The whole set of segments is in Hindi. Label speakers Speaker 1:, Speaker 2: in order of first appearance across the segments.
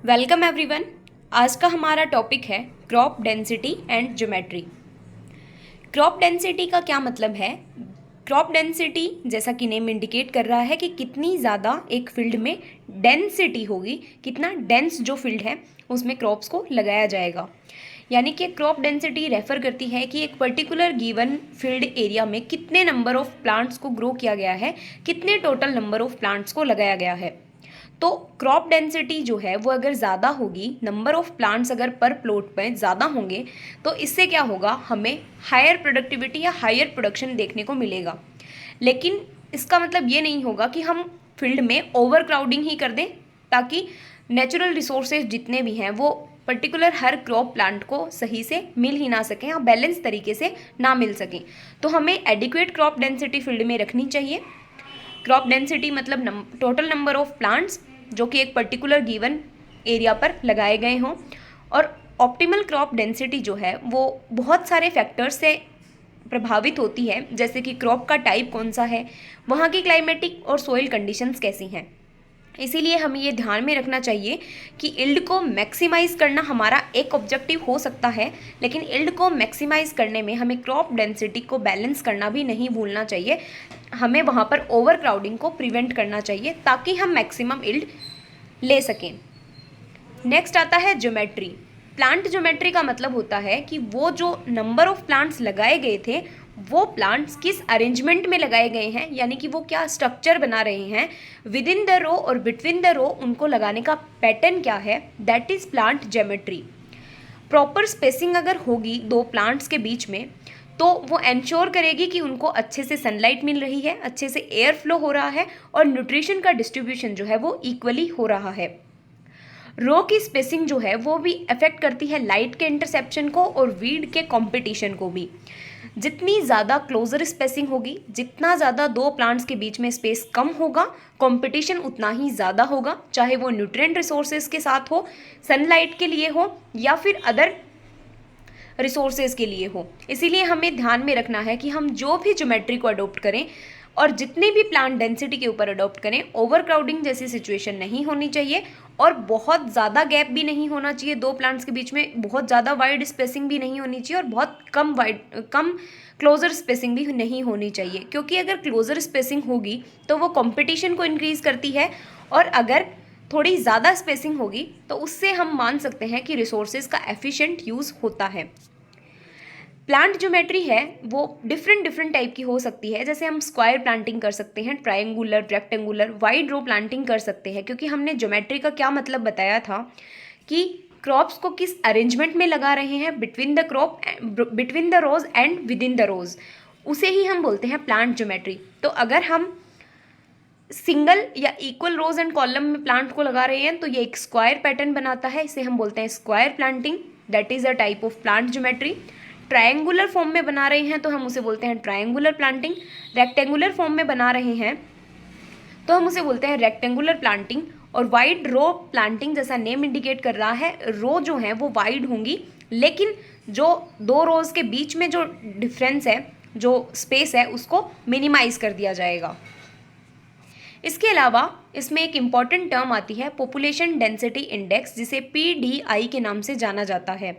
Speaker 1: Welcome everyone. आज का हमारा टॉपिक है crop density and geometry. Crop density का क्या मतलब है? क्रॉप डेंसिटी जैसा कि नेम इंडिकेट कर रहा है कि कितनी ज़्यादा एक फील्ड में डेंसिटी होगी, कितना डेंस जो फील्ड है उसमें क्रॉप्स को लगाया जाएगा। यानी कि क्रॉप डेंसिटी रेफर करती है कि एक पर्टिकुलर गिवन फील्ड एरिया में कितने नंबर ऑफ प्लांट्स को ग्रो किया गया है, कितने टोटल नंबर ऑफ प्लांट्स को लगाया गया है। तो क्रॉप डेंसिटी जो है वो अगर ज़्यादा होगी, नंबर ऑफ प्लांट्स अगर पर प्लॉट पे ज़्यादा होंगे, तो इससे क्या होगा, हमें हायर प्रोडक्टिविटी या हायर प्रोडक्शन देखने को मिलेगा। लेकिन इसका मतलब ये नहीं होगा कि हम फील्ड में ओवर क्राउडिंग ही कर दें ताकि नेचुरल रिसोर्सेज जितने भी हैं वो पर्टिकुलर हर क्रॉप प्लांट को सही से मिल ही ना सकें या बैलेंस तरीके से ना मिल सकें। तो हमें एडिक्वेट क्रॉप डेंसिटी फील्ड में रखनी चाहिए। क्रॉप डेंसिटी मतलब टोटल नंबर ऑफ प्लांट्स जो कि एक पर्टिकुलर गिवन एरिया पर लगाए गए हों। और ऑप्टिमल क्रॉप डेंसिटी जो है वो बहुत सारे फैक्टर्स से प्रभावित होती है, जैसे कि क्रॉप का टाइप कौन सा है, वहाँ की क्लाइमेटिक और सोइल कंडीशंस कैसी हैं। इसीलिए हमें ये ध्यान में रखना चाहिए कि इल्ड को मैक्सिमाइज करना हमारा एक ऑब्जेक्टिव हो सकता है, लेकिन इल्ड को मैक्सिमाइज करने में हमें क्रॉप डेंसिटी को बैलेंस करना भी नहीं भूलना चाहिए। हमें वहाँ पर ओवर क्राउडिंग को प्रिवेंट करना चाहिए ताकि हम मैक्सिमम इल्ड ले सकें। नेक्स्ट आता है ज्योमेट्री। प्लांट ज्योमेट्री का मतलब होता है कि वो जो नंबर ऑफ प्लांट्स लगाए गए थे वो प्लांट्स किस अरेंजमेंट में लगाए गए हैं, यानी कि वो क्या स्ट्रक्चर बना रहे हैं विद इन द रो और बिटवीन द रो, उनको लगाने का पैटर्न क्या है, that is plant geometry. Proper spacing अगर होगी दो प्लांट्स के बीच में तो वो इंश्योर करेगी कि उनको अच्छे से सनलाइट मिल रही है, अच्छे से एयर फ्लो हो रहा है और न्यूट्रिशन का डिस्ट्रीब्यूशन जो है वो इक्वली हो रहा है। रो की स्पेसिंग जो है वो भी अफेक्ट करती है लाइट के इंटरसेप्शन को और वीड के कंपटीशन को भी। जितनी ज़्यादा क्लोजर स्पेसिंग होगी, जितना ज़्यादा दो प्लांट्स के बीच में स्पेस कम होगा, कंपटीशन उतना ही ज़्यादा होगा, चाहे वो न्यूट्रिएंट रिसोर्सेज के साथ हो, सनलाइट के लिए हो या फिर अदर रिसोर्सेज के लिए हो। इसीलिए हमें ध्यान में रखना है कि हम जो भी ज्योमेट्री को अडोप्ट करें और जितने भी प्लांट डेंसिटी के ऊपर अडोप्ट करें, ओवर क्राउडिंग जैसी सिचुएशन नहीं होनी चाहिए और बहुत ज़्यादा गैप भी नहीं होना चाहिए दो प्लांट्स के बीच में, बहुत ज़्यादा वाइड स्पेसिंग भी नहीं होनी चाहिए और बहुत कम क्लोजर स्पेसिंग भी नहीं होनी चाहिए, क्योंकि अगर क्लोजर स्पेसिंग होगी तो वो कंपटीशन को इंक्रीज़ करती है और अगर थोड़ी ज़्यादा स्पेसिंग होगी तो उससे हम मान सकते हैं कि रिसोर्सेज का एफिशिएंट यूज़ होता है। प्लांट ज्योमेट्री है वो डिफरेंट टाइप की हो सकती है, जैसे हम स्क्वायर प्लांटिंग कर सकते हैं, ट्रायंगुलर, रेक्टेंगुलर, वाइड रो प्लांटिंग कर सकते हैं, क्योंकि हमने ज्योमेट्री का क्या मतलब बताया था कि क्रॉप्स को किस अरेंजमेंट में लगा रहे हैं between the rows and within the rows, उसे ही हम बोलते हैं प्लांट ज्योमेट्री। तो अगर हम सिंगल या इक्वल रोज एंड कॉलम में प्लांट को लगा रहे हैं तो ये एक स्क्वायर पैटर्न बनाता है, इसे हम बोलते हैं square planting, that is a type of plant geometry. Triangular form में बना रहे हैं तो हम उसे बोलते हैं ट्रायंगुलर प्लांटिंग। रेक्टेंगुलर फॉर्म में बना रहे हैं तो हम उसे बोलते हैं रेक्टेंगुलर प्लांटिंग। और वाइड रो प्लांटिंग, जैसा नेम इंडिकेट कर रहा है, रो जो है वो वाइड होंगी, लेकिन जो दो रोज के बीच में जो डिफरेंस है, जो स्पेस है, उसको मिनिमाइज कर दिया जाएगा। इसके अलावा इसमें एक इम्पॉर्टेंट टर्म आती है पॉपुलेशन डेंसिटी इंडेक्स, जिसे पीडीआई के नाम से जाना जाता है।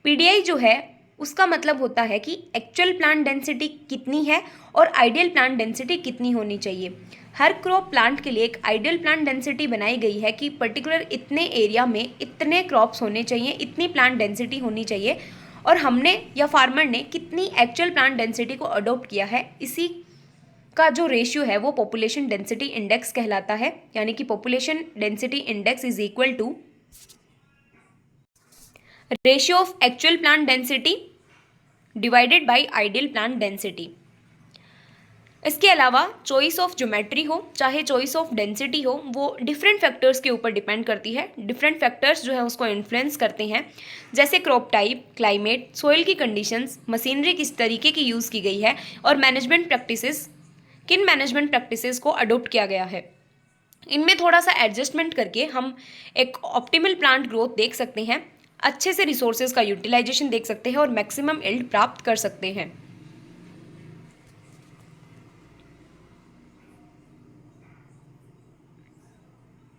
Speaker 1: पीडीआई जो है उसका मतलब होता है कि एक्चुअल प्लांट डेंसिटी कितनी है और आइडियल प्लांट डेंसिटी कितनी होनी चाहिए। हर क्रॉप प्लांट के लिए एक आइडियल प्लांट डेंसिटी बनाई गई है कि पर्टिकुलर इतने एरिया में इतने क्रॉप्स होने चाहिए, इतनी प्लांट डेंसिटी होनी चाहिए, और हमने या फार्मर ने कितनी एक्चुअल प्लांट डेंसिटी को अडॉप्ट किया है, इसी का जो रेशियो है वो पॉपुलेशन डेंसिटी इंडेक्स कहलाता है। यानी कि population density index is equal to ratio of actual plant density divided by ideal plant density. इसके अलावा चॉइस ऑफ ज्योमेट्री हो चाहे चॉइस ऑफ डेंसिटी हो, वो डिफरेंट फैक्टर्स के ऊपर डिपेंड करती है। डिफरेंट फैक्टर्स जो है उसको इन्फ्लुएंस करते हैं, जैसे क्रॉप टाइप, क्लाइमेट, सोइल की कंडीशंस, मशीनरी किस तरीके की यूज़ की गई है और मैनेजमेंट प्रैक्टिसेस, किन मैनेजमेंट प्रैक्टिसेस को अडोप्ट किया गया है। इनमें थोड़ा सा एडजस्टमेंट करके हम एक ऑप्टिमल प्लांट ग्रोथ देख सकते हैं, अच्छे से रिसोर्सेज का यूटिलाइजेशन देख सकते हैं और मैक्सिमम यील्ड प्राप्त कर सकते हैं।